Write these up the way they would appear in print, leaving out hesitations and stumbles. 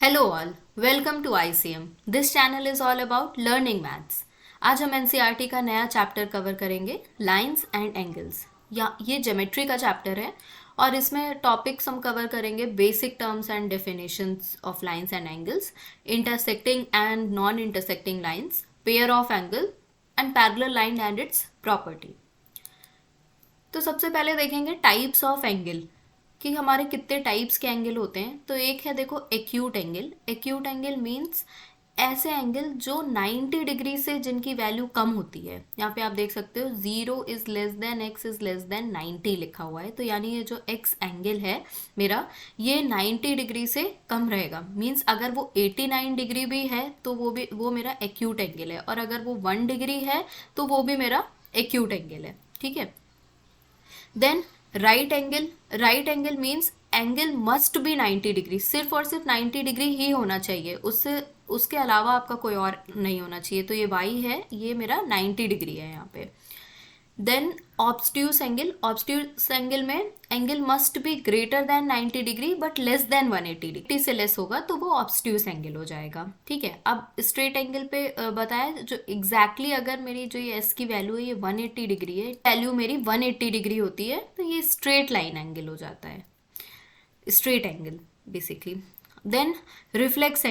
Hello all, welcome to ICM। This channel is all about learning maths. आज हम NCERT का नया chapter cover करेंगे, लाइंस एंड एंगल्स। या ये ज्योमेट्री का चैप्टर है और इसमें टॉपिक्स हम कवर करेंगे basic terms and definitions of lines and angles, intersecting and non intersecting lines, pair of angle and parallel line and it's property. तो सबसे पहले देखेंगे टाइप्स ऑफ एंगल कि हमारे कितने टाइप्स के एंगल होते हैं। तो एक है, देखो, acute angle. Acute angle means ऐसे एंगल जो 90 डिग्री से जिनकी वैल्यू कम होती है। यहाँ पे आप देख सकते हो 0 is less than x is less than 90 लिखा हुआ है। तो यानी ये जो x एंगल है मेरा, ये 90 डिग्री से कम रहेगा। मीन्स अगर वो 89 डिग्री भी है तो वो मेरा एक्यूट एंगल है, और अगर वो 1 डिग्री है तो वो भी मेरा एक्यूट एंगल है। ठीक है। Then right angle means angle must be 90 degree, सिर्फ और सिर्फ 90 डिग्री ही होना चाहिए, उससे उसके अलावा आपका कोई और नहीं होना चाहिए। तो ये वाई है, ये मेरा 90 डिग्री है यहाँ पे। देन ऑब्स्ट्यूस एंगल में angle must be greater than 90 degree but less than 180 degree से लेस होगा तो वो ऑब्स्ट्यूस एंगल हो जाएगा। ठीक है। अब स्ट्रेट एंगल पे बताया जो एग्जैक्टली अगर मेरी जो ये एस की वैल्यू है ये 180 डिग्री है, वैल्यू मेरी 180 डिग्री होती है, तो ये स्ट्रेट लाइन एंगल हो जाता है, straight angle basically. Then reflex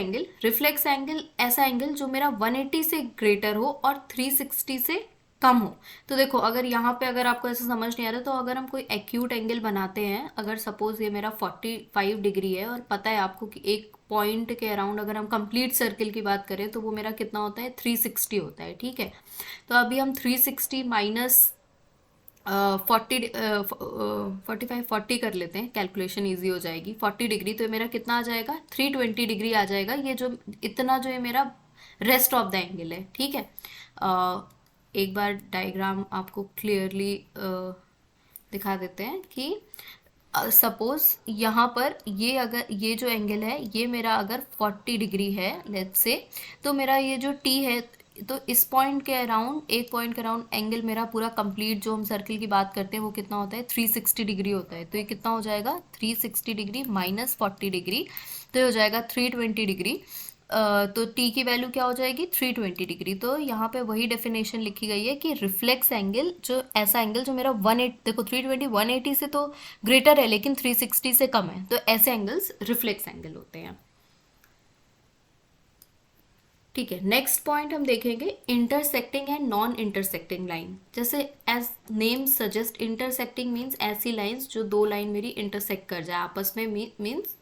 angle ऐसा एंगल जो मेरा 180 से ग्रेटर हो और 360 से कम हो। तो देखो, अगर यहाँ पे अगर आपको ऐसा समझ नहीं आ रहा, तो अगर हम कोई एक्यूट एंगल बनाते हैं, अगर सपोज ये मेरा 45 डिग्री है और पता है आपको कि एक पॉइंट के अराउंड अगर हम कंप्लीट सर्किल की बात करें तो वो मेरा कितना होता है, 360 होता है। ठीक है। तो अभी हम 360 माइनस 40 कर लेते हैं, कैलकुलेशन इजी हो जाएगी। 40 डिग्री तो मेरा कितना आ जाएगा, 320 डिग्री आ जाएगा। ये जो इतना जो है मेरा रेस्ट ऑफ द एंगल है। ठीक है। एक बार डायग्राम आपको क्लियरली दिखा देते हैं कि सपोज यहाँ पर ये, अगर ये जो एंगल है ये मेरा अगर 40 डिग्री है लेट्स से, तो मेरा ये जो टी है, तो इस पॉइंट के अराउंड, एक पॉइंट के अराउंड एंगल मेरा पूरा कंप्लीट जो हम सर्किल की बात करते हैं वो कितना होता है, 360 डिग्री होता है। तो ये कितना हो जाएगा, 360 डिग्री माइनस 40 डिग्री, तो ये हो जाएगा 320 डिग्री। तो टी की वैल्यू क्या हो जाएगी, 320 डिग्री। तो यहाँ पे वही डेफिनेशन लिखी गई है कि रिफ्लेक्स एंगल, जो ऐसा एंगल जो मेरा 180, देखो 320 180 से तो ग्रेटर है लेकिन 360 से कम है, तो ऐसे एंगल्स रिफ्लेक्स एंगल होते हैं। ठीक है। नेक्स्ट पॉइंट हम देखेंगे intersecting and non intersecting line. जैसे as name suggest, intersecting means ऐसी लाइंस जो दो लाइन मेरी इंटरसेक्ट कर जाए आपस में, मीन्स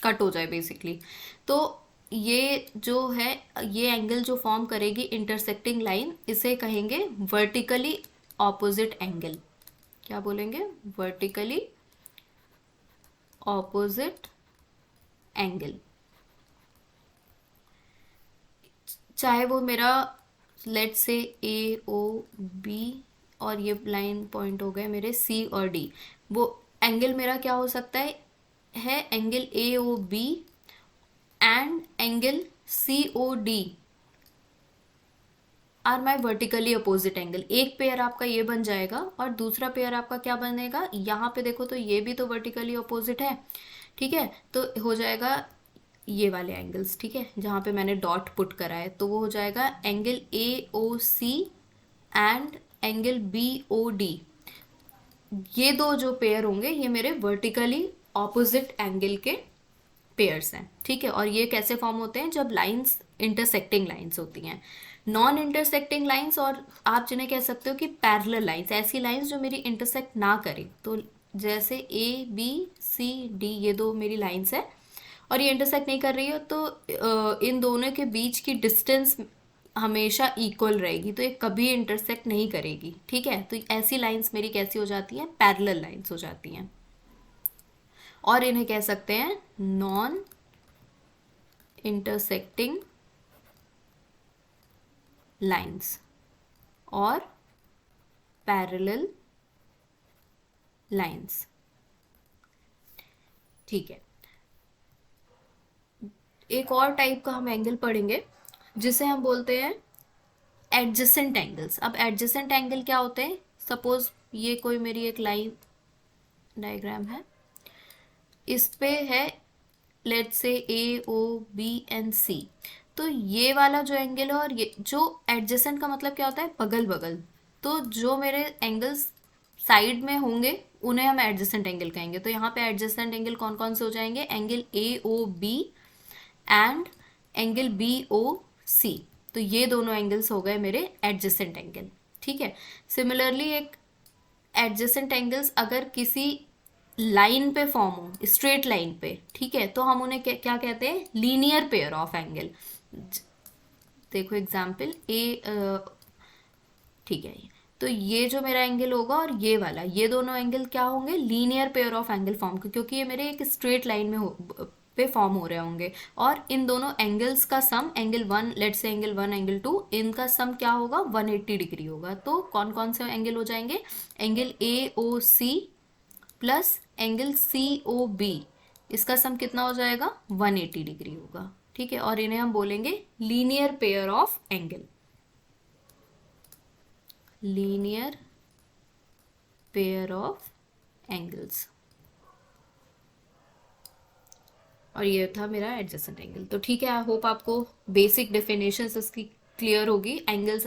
कट हो जाए बेसिकली। तो ये जो है, ये एंगल जो फॉर्म करेगी इंटरसेक्टिंग लाइन, इसे कहेंगे वर्टिकली ऑपोजिट एंगल। क्या बोलेंगे, वर्टिकली ऑपोजिट एंगल। चाहे वो मेरा लेट से ए ओ बी और ये लाइन पॉइंट हो गए मेरे सी और डी, वो एंगल मेरा क्या हो सकता है angle A O B and angle C O D are my vertically opposite angle. एक पेयर आपका ये बन जाएगा और दूसरा पेयर आपका क्या बनेगा, यहाँ पे देखो तो ये भी तो वर्टिकली अपोजिट है। ठीक है। तो हो जाएगा ये वाले एंगल्स। ठीक है, जहाँ पे मैंने डॉट पुट करा है, तो वो हो जाएगा angle A O C and angle B O D. ये दो जो पेयर होंगे ये मेरे वर्टिकली ऑपोजिट एंगल के पेयर्स हैं। ठीक है। और ये कैसे फॉर्म होते हैं, जब लाइंस इंटरसेक्टिंग लाइंस होती हैं। नॉन इंटरसेक्टिंग लाइंस, और आप जिन्हें कह सकते हो कि पैरेलल लाइंस, ऐसी लाइंस जो मेरी इंटरसेक्ट ना करें। तो जैसे ए बी सी डी, ये दो मेरी लाइंस है और ये इंटरसेक्ट नहीं कर रही हो, तो इन दोनों के बीच की डिस्टेंस हमेशा इक्वल रहेगी, तो ये कभी इंटरसेक्ट नहीं करेगी। ठीक है। तो ऐसी लाइंस मेरी कैसी हो जाती हैं, पैरेलल लाइंस हो जाती हैं, और इन्हें कह सकते हैं नॉन इंटरसेक्टिंग लाइंस और पैरेलल लाइंस। ठीक है। एक और टाइप का हम एंगल पढ़ेंगे जिसे हम बोलते हैं एडजेसेंट एंगल्स। अब एडजेसेंट एंगल क्या होते हैं, सपोज ये कोई मेरी एक लाइन डायग्राम है, इस पे है let's say A O B and सी, तो ये वाला जो एंगल है और ये जो एडजेसेंट का मतलब क्या होता है, बगल बगल, तो जो मेरे एंगल्स साइड में होंगे उन्हें हम एडजेसेंट एंगल कहेंगे। तो यहाँ पे एडजेसेंट एंगल कौन कौन से हो जाएंगे, angle A O B and angle B O C, तो ये दोनों एंगल्स हो गए मेरे एडजेसेंट एंगल। ठीक है, सिमिलरली एक एडजेसेंट एंगल्स अगर किसी लाइन पे फॉर्म हो, स्ट्रेट लाइन पे, ठीक है, तो हम उन्हें क्या कहते हैं, लीनियर पेयर ऑफ एंगल। देखो एग्जाम्पल ए, ठीक है, तो ये जो मेरा एंगल होगा और ये वाला, ये दोनों एंगल क्या होंगे, linear pair of angle form, क्योंकि ये मेरे एक स्ट्रेट लाइन में पे फॉर्म हो रहे होंगे, और इन दोनों एंगल्स का सम, एंगल वन, लेट से एंगल वन एंगल टू, इनका सम क्या होगा, 180 डिग्री होगा। तो कौन कौन से एंगल हो जाएंगे, angle A O C plus angle C O B, इसका सम कितना हो जाएगा, 180 डिग्री होगा। ठीक है, और इन्हें हम बोलेंगे linear pair of angle, linear pair of angles. और ये था मेरा एडजेसेंट एंगल। तो ठीक है, आई होप आपको बेसिक डेफिनेशंस इसकी क्लियर होगी, एंगल्स,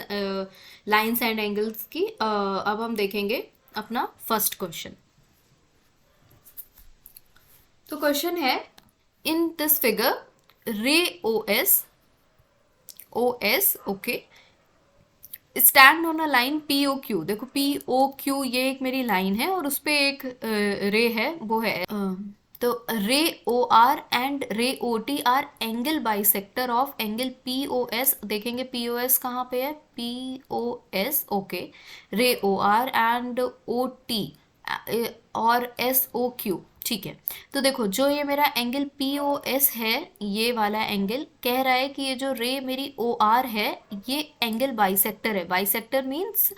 लाइंस एंड एंगल्स की। अब हम देखेंगे अपना फर्स्ट क्वेश्चन। तो क्वेश्चन है, इन this figure ray O S okay stand on a line P O Q. देखो पी ओ क्यू ये एक मेरी लाइन है और उस पे एक रे है, वो है तो रे O R and ray O T R angle bisector of angle P O S. देखेंगे पी ओ एस कहाँ पे है, P O S okay, ray O R and O T और एस ओ क्यू। ठीक है, तो देखो जो ये मेरा एंगल पी ओ एस है, ये वाला एंगल कह रहा है कि ये जो रे मेरी ओ आर है, ये एंगल बाइसेक्टर है। बाइसेक्टर मीन्स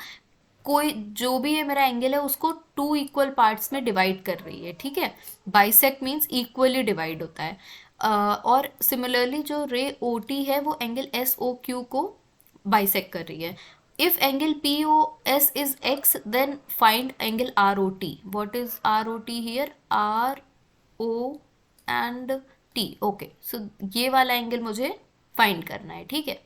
कोई जो भी ये मेरा एंगल है उसको टू इक्वल पार्ट्स में डिवाइड कर रही है। ठीक है, बाइसेक्ट मीन्स इक्वली डिवाइड होता है। और सिमिलरली जो रे ओ टी है वो एंगल एस ओ क्यू को बाइसेक्ट कर रही है। If angle P O S is X then find angle R O T. What is R O T here, R O and T. Okay, so ये वाला angle मुझे find करना है। ठीक है,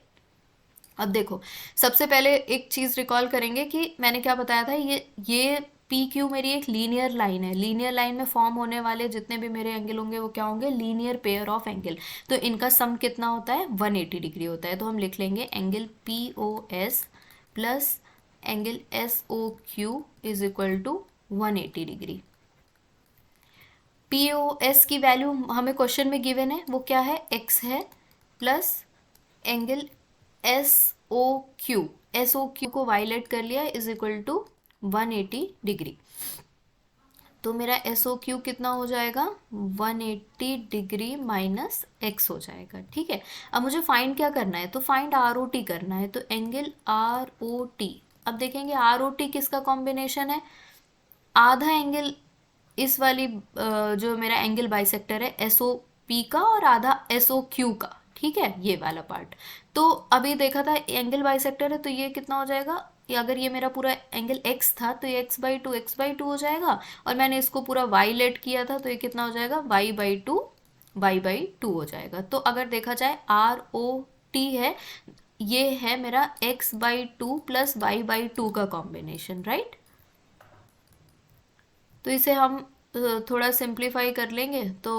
अब देखो सबसे पहले एक चीज रिकॉल करेंगे कि मैंने क्या बताया था, ये पी क्यू मेरी एक लीनियर लाइन है। लीनियर लाइन में फॉर्म होने वाले जितने भी मेरे एंगल होंगे वो क्या होंगे, लीनियर पेयर ऑफ एंगल। तो इनका सम कितना होता है, 180 डिग्री होता है। तो हम लिख लेंगे angle P O S plus angle S O Q is equal to 180 degree. P O S की वैल्यू हमें क्वेश्चन में गिवन है, वो क्या है, एक्स है, plus angle S O Q, S O Q को वायलेट कर लिया, इज इक्वल टू 180 डिग्री। तो मेरा एस ओ क्यू कितना हो जाएगा, 180 डिग्री माइनस एक्स हो जाएगा। ठीक है, अब मुझे फाइंड क्या करना है, तो फाइंड आर ओ टी करना है। तो एंगल आर ओ टी, अब देखेंगे आर ओ टी किसका कॉम्बिनेशन है, आधा एंगल इस वाली जो मेरा एंगल बाइसेक्टर है एस ओ पी का और आधा एस ओ क्यू का। ठीक है, ये वाला पार्ट। तो अभी देखा था एंगल बाइसेक्टर है, तो ये कितना हो जाएगा, अगर ये मेरा पूरा एंगल एक्स था तो ये एक्स बाई टू हो जाएगा, और मैंने इसको पूरा वाई लेट किया था तो ये कितना हो जाएगा, वाई बाई टू हो जाएगा। तो अगर देखा जाए आर ओ टी है, ये है मेरा x/2 प्लस y/2 का कॉम्बिनेशन, राइट। तो इसे हम थोड़ा सिंप्लीफाई कर लेंगे तो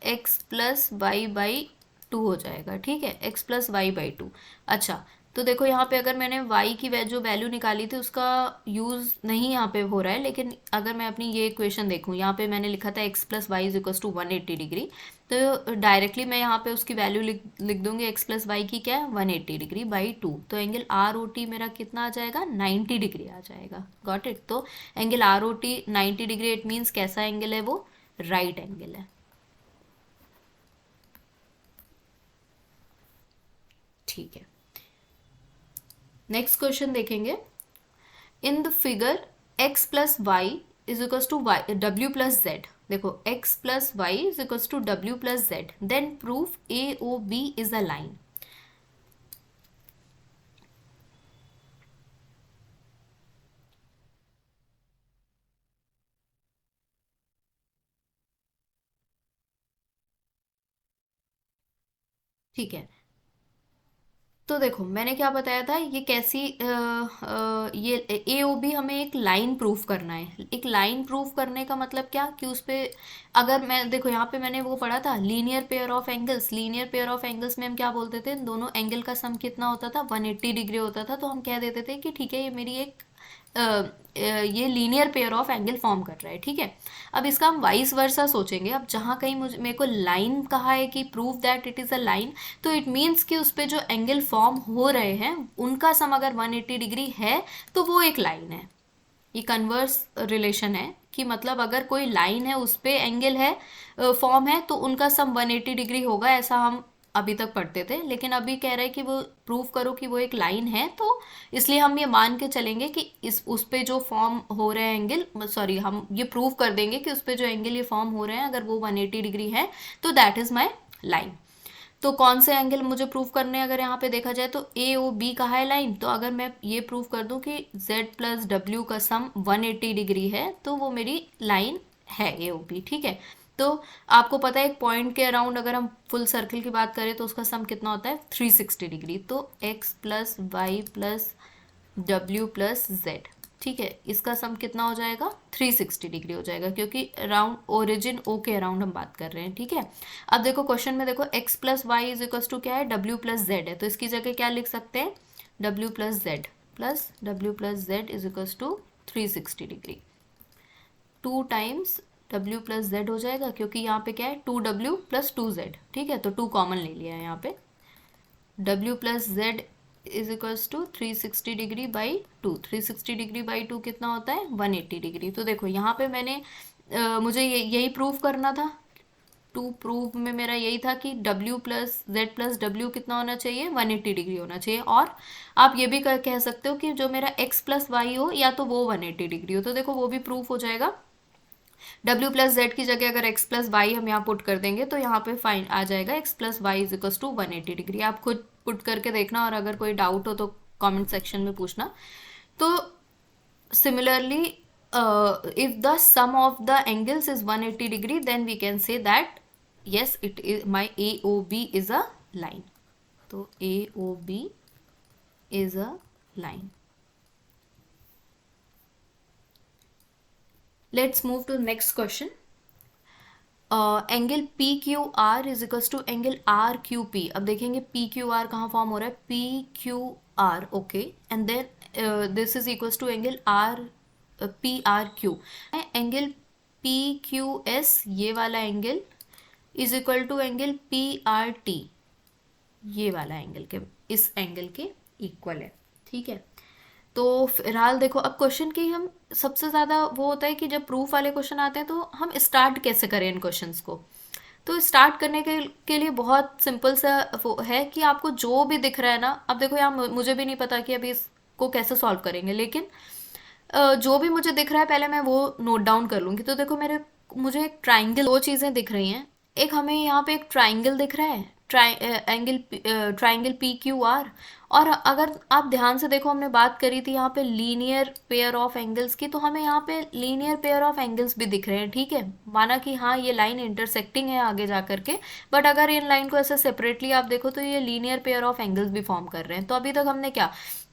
x plus Y by two हो जाएगा। ठीक है, x plus Y by two. अच्छा, तो देखो यहाँ पे अगर मैंने y की जो वैल्यू निकाली थी उसका यूज़ नहीं यहाँ पे हो रहा है, लेकिन अगर मैं अपनी ये इक्वेशन देखूँ, यहाँ पे मैंने लिखा था x plus Y is equal to 180 degree, तो डायरेक्टली मैं यहाँ पे उसकी वैल्यू लिख दूंगी, x प्लस वाई की क्या है, 180 डिग्री बाई टू। तो एंगल आर ओ टी मेरा कितना आ जाएगा, 90 डिग्री आ जाएगा। Got it. तो angle R O T 90 degree, it means कैसा एंगल है वो, राइट एंगल है। ठीक है, नेक्स्ट क्वेश्चन देखेंगे। In the figure x plus Y is equal to Y W plus Z. देखो x plus Y is equal to W plus Z, then proof A O B is a line. ठीक है। तो देखो मैंने क्या बताया था, ये कैसी ये ए ओ बी हमें एक लाइन प्रूफ करना है। एक लाइन प्रूफ करने का मतलब क्या कि उस पे अगर मैं देखो यहाँ पे मैंने वो पढ़ा था linear pair of angles. Linear pair of angles में हम क्या बोलते थे, दोनों एंगल का सम कितना होता था, 180 डिग्री होता था। तो हम कह देते थे कि ठीक है ये मेरी एक ये linear pair of angle form कर रहा है। ठीक है, अब इसका हम वाइस वर्सा सोचेंगे। अब जहाँ कहीं मुझे मेरे को लाइन कहा है कि prove that it is a line, तो इट मीन्स कि उस पर जो एंगल फॉर्म हो रहे हैं उनका सम अगर 180 डिग्री है तो वो एक लाइन है। ये कन्वर्स रिलेशन है कि मतलब अगर कोई लाइन है उस पे एंगल है फॉर्म है तो उनका सम 180 डिग्री होगा, ऐसा हम अभी तक पढ़ते थे। लेकिन अभी कह रहे हैं कि वो प्रूव करो कि वो एक लाइन है, तो इसलिए हम ये मान के चलेंगे कि इस उस पे जो फॉर्म हो रहे हैं एंगल, सॉरी हम ये प्रूव कर देंगे कि उस पे जो एंगल ये फॉर्म हो रहे हैं अगर वो 180 डिग्री है तो दैट इज़ माई लाइन। तो कौन से एंगल मुझे प्रूव करने हैं, अगर यहाँ पे देखा जाए तो ए ओ बी का है लाइन। तो अगर मैं ये प्रूव कर दूं कि z प्लस डब्ल्यू का सम 180 डिग्री है तो वो मेरी लाइन है ए ओ बी। ठीक है, तो आपको पता है एक पॉइंट के अराउंड अगर हम फुल सर्कल की बात करें तो उसका सम कितना होता है 360 डिग्री। तो x plus Y plus W plus Z, ठीक है, इसका सम कितना हो जाएगा 360 डिग्री हो जाएगा, क्योंकि अराउंड ओरिजिन ओ के अराउंड हम बात कर रहे हैं। ठीक है, अब देखो क्वेश्चन में देखो x plus Y is equal to क्या है, w प्लस जेड है। तो इसकी जगह क्या लिख सकते हैं, w plus Z plus W plus Z is equal to 360 degree. 2 times w plus Z हो जाएगा, क्योंकि यहाँ पे क्या है 2w प्लस 2z। ठीक है, तो 2 कॉमन ले लिया है यहाँ पे। w plus Z is equals to 360 degree by 2। 360 degree by 2 कितना होता है 180 डिग्री। तो देखो यहाँ पे मैंने मुझे यही प्रूव करना था। टू प्रूव में मेरा यही था कि w plus Z plus W कितना होना चाहिए 180 डिग्री होना चाहिए। और आप ये भी कह सकते हो कि जो मेरा x प्लस वाई हो या तो वो 180 डिग्री हो। तो देखो वो भी प्रूफ हो जाएगा। w प्लस जेड की जगह अगर x प्लस वाई हम यहाँ पुट कर देंगे तो यहाँ पे फाइन आ जाएगा x plus Y is equal to 180 degree. आप खुद पुट करके देखना और अगर कोई डाउट हो तो कमेंट सेक्शन में पूछना। तो similarly if the sum of the angles is 180 degree then we can say that yes it is my AOB is a line। तो AOB is a line। Let's move to the next question। Angle P Q R is equals to angle R Q P. अब देखेंगे P Q R कहाँ form हो रहा है, P Q R, okay, and then this is equals to angle R P R Q. Angle P Q S ये वाला angle is equal to angle P R T ये वाला angle के इस एंगल के इक्वल है। ठीक है, तो फिलहाल देखो अब क्वेश्चन की हम सबसे ज़्यादा वो होता है कि जब प्रूफ वाले क्वेश्चन आते हैं तो हम स्टार्ट कैसे करें इन क्वेश्चंस को। तो स्टार्ट करने के लिए बहुत सिंपल सा वो है कि आपको जो भी दिख रहा है ना, अब देखो यहाँ मुझे भी नहीं पता कि अभी इसको कैसे सॉल्व करेंगे, लेकिन जो भी मुझे दिख रहा है पहले मैं वो नोट डाउन कर लूँगी। तो देखो मुझे एक ट्राइंगल, दो चीज़ें दिख रही हैं। एक हमें यहाँ पे एक ट्राइंगल दिख रहा है, ट्राइंगल पी क्यू आर। और अगर आप ध्यान से देखो हमने बात करी थी यहाँ पे लीनियर पेयर ऑफ एंगल्स की, तो हमें यहाँ पे लीनियर पेयर ऑफ एंगल्स भी दिख रहे हैं। ठीक है, माना कि हाँ ये लाइन इंटरसेक्टिंग है आगे जा करके, बट अगर इन लाइन को ऐसे सेपरेटली आप देखो तो ये लीनियर पेयर ऑफ एंगल्स भी फॉर्म कर रहे हैं। तो अभी तक हमने क्या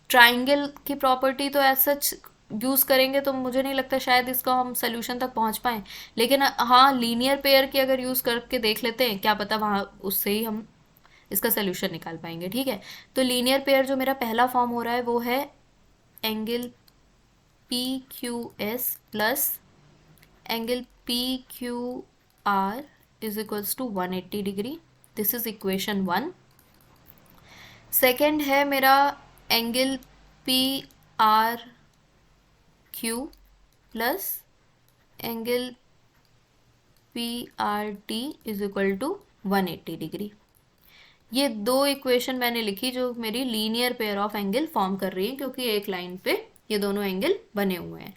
ट्राइंगल की प्रॉपर्टी तो एज सच यूज़ करेंगे, तो मुझे नहीं लगता शायद इसका हम सोल्यूशन तक पहुंच पाएँ। लेकिन हाँ लीनियर पेयर की अगर यूज़ करके देख लेते हैं, क्या पता वहाँ उससे ही हम इसका सोल्यूशन निकाल पाएंगे। ठीक है, तो लीनियर पेयर जो मेरा पहला फॉर्म हो रहा है वो है angle P Q S plus angle P Q R is equals to 180 degree. This is equation 1। Second है मेरा angle P R Q plus angle P R T is equal to 180 degree. ये दो equation मैंने लिखी जो मेरी linear pair of angle form कर रही है, क्योंकि एक लाइन पे ये दोनों एंगल बने हुए हैं।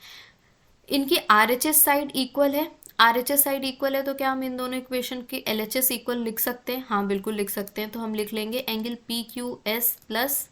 इनकी RHS साइड इक्वल है। RHS साइड इक्वल है तो क्या हम इन दोनों इक्वेशन की LHS इक्वल लिख सकते हैं? हाँ बिल्कुल लिख सकते हैं। तो हम लिख लेंगे angle P Q S plus,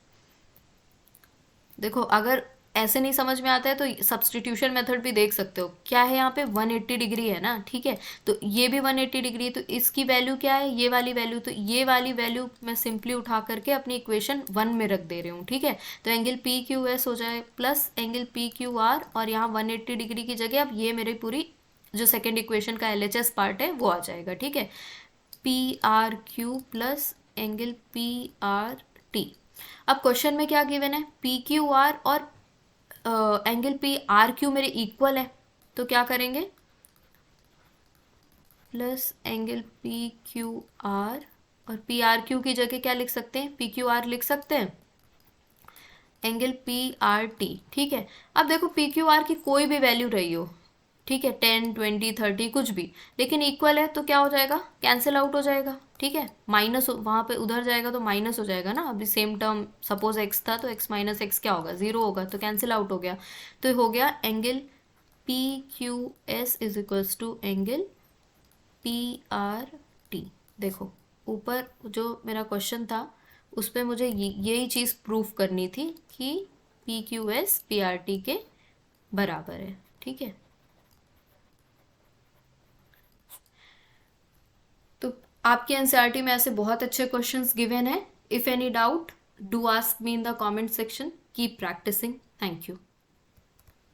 देखो अगर ऐसे नहीं समझ में आता है तो सब्स्टिट्यूशन मेथड भी देख सकते हो। क्या है यहाँ पे 180 डिग्री है ना, ठीक है, तो ये भी 180 डिग्री है, तो इसकी वैल्यू क्या है, ये वाली वैल्यू, तो ये वाली वैल्यू मैं सिंपली उठा करके अपनी इक्वेशन 1 में रख दे रही हूँ, ठीक है। तो एंगल पी क्यू एस हो जाए plus angle P Q are, और यहाँ 180 डिग्री की जगह अब ये मेरी पूरी जो सेकेंड इक्वेशन का LHS पार्ट है वो आ जाएगा, ठीक है। P R Q plus angle P R T. अब क्वेश्चन में क्या गिवन है, पी क्यू आर और एंगल पी आर क्यू मेरे इक्वल है, तो क्या करेंगे, plus angle P Q are, और पी आर क्यू की जगह क्या लिख सकते हैं, पी क्यू आर लिख सकते हैं, एंगल पी आर टी, ठीक है। अब देखो पी क्यू आर की कोई भी वैल्यू रही हो, ठीक है, 10 20 30 कुछ भी, लेकिन इक्वल है तो क्या हो जाएगा, कैंसिल आउट हो जाएगा, ठीक है। माइनस वहाँ पे उधर जाएगा तो माइनस हो जाएगा ना, अभी सेम टर्म सपोज एक्स था तो एक्स माइनस एक्स क्या होगा, 0 होगा, तो कैंसिल आउट हो गया। तो हो गया angle P Q S is equals to angle P R T. देखो ऊपर जो मेरा क्वेश्चन था उस पर मुझे यही चीज़ प्रूफ करनी थी कि P Q S P R T के बराबर है, ठीक है। तो आपके एनसीईआरटी में ऐसे बहुत अच्छे क्वेश्चंस गिवन है। If any doubt do ask me in the comment section. Keep practising. Thank you.